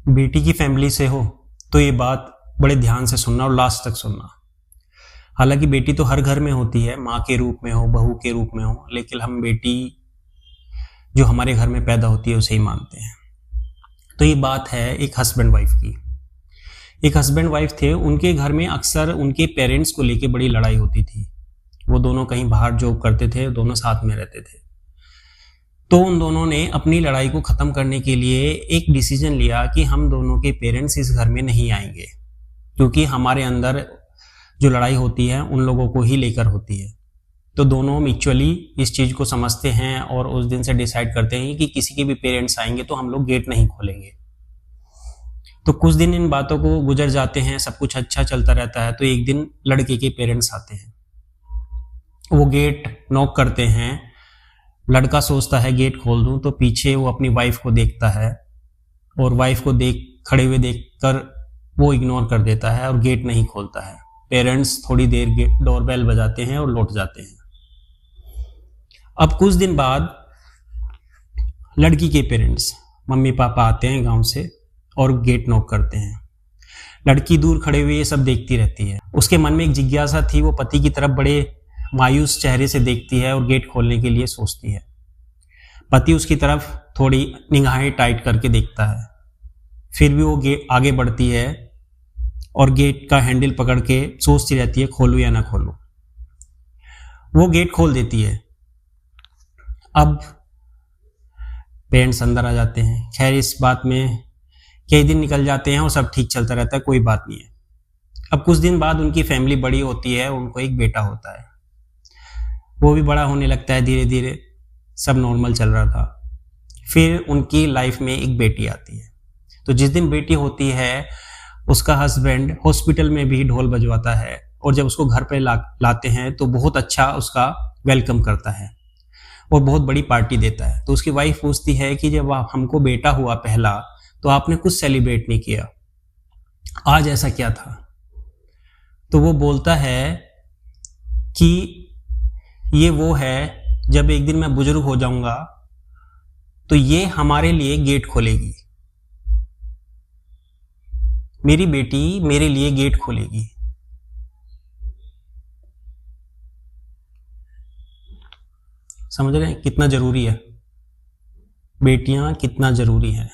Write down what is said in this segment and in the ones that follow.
बेटी की फैमिली से हो तो ये बात बड़े ध्यान से सुनना और लास्ट तक सुनना। हालांकि बेटी तो हर घर में होती है, माँ के रूप में हो, बहू के रूप में हो, लेकिन हम बेटी जो हमारे घर में पैदा होती है उसे ही मानते हैं। तो ये बात है एक हस्बैंड वाइफ की। एक हस्बैंड वाइफ थे, उनके घर में अक्सर उनके पेरेंट्स को लेके बड़ी लड़ाई होती थी। वो दोनों कहीं बाहर जॉब करते थे, दोनों साथ में रहते थे। तो उन दोनों ने अपनी लड़ाई को ख़त्म करने के लिए एक डिसीजन लिया कि हम दोनों के पेरेंट्स इस घर में नहीं आएंगे, क्योंकि हमारे अंदर जो लड़ाई होती है उन लोगों को ही लेकर होती है। तो दोनों म्यूचुअली इस चीज़ को समझते हैं और उस दिन से डिसाइड करते हैं कि किसी के भी पेरेंट्स आएंगे तो हम लोग गेट नहीं खोलेंगे। तो कुछ दिन इन बातों को गुजर जाते हैं, सब कुछ अच्छा चलता रहता है। तो एक दिन लड़के के पेरेंट्स आते हैं, वो गेट नॉक करते हैं। लड़का सोचता है गेट खोल दूं, तो पीछे वो अपनी वाइफ को देखता है और वाइफ को खड़े हुए देखकर वो इग्नोर कर देता है और गेट नहीं खोलता है। पेरेंट्स थोड़ी देर डोरबेल बजाते हैं और लौट जाते हैं। अब कुछ दिन बाद लड़की के पेरेंट्स, मम्मी पापा आते हैं गांव से और गेट नॉक करते हैं। लड़की दूर खड़े हुए ये सब देखती रहती है। उसके मन में एक जिज्ञासा थी, वो पति की तरफ बड़े मायूस चेहरे से देखती है और गेट खोलने के लिए सोचती है। पति उसकी तरफ थोड़ी निगाहें टाइट करके देखता है, फिर भी वो आगे बढ़ती है और गेट का हैंडल पकड़ के सोचती रहती है खोलूं या ना खोलूं। वो गेट खोल देती है। अब पेरेंट्स अंदर आ जाते हैं। खैर, इस बात में कई दिन निकल जाते हैं और सब ठीक चलता रहता है, कोई बात नहीं है। अब कुछ दिन बाद उनकी फैमिली बड़ी होती है, उनको एक बेटा होता है। वो भी बड़ा होने लगता है धीरे धीरे, सब नॉर्मल चल रहा था। फिर उनकी लाइफ में एक बेटी आती है। तो जिस दिन बेटी होती है, उसका हस्बैंड हॉस्पिटल में भी ढोल बजवाता है और जब उसको घर पे लाते हैं तो बहुत अच्छा उसका वेलकम करता है और बहुत बड़ी पार्टी देता है। तो उसकी वाइफ पूछती है कि जब हमको बेटा हुआ पहला तो आपने कुछ सेलिब्रेट नहीं किया, आज ऐसा क्या था? तो वो बोलता है कि ये वो है, जब एक दिन मैं बुजुर्ग हो जाऊंगा तो ये हमारे लिए गेट खोलेगी, मेरी बेटी मेरे लिए गेट खोलेगी। समझ रहे हैं कितना जरूरी है? बेटियां कितना जरूरी है।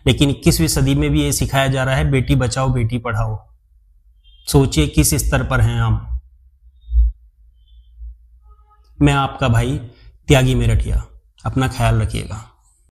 लेकिन 21वीं सदी में भी ये सिखाया जा रहा है, बेटी बचाओ बेटी पढ़ाओ। सोचिए किस स्तर पर हैं हम। मैं आपका भाई त्यागी मेरठिया, अपना ख्याल रखिएगा।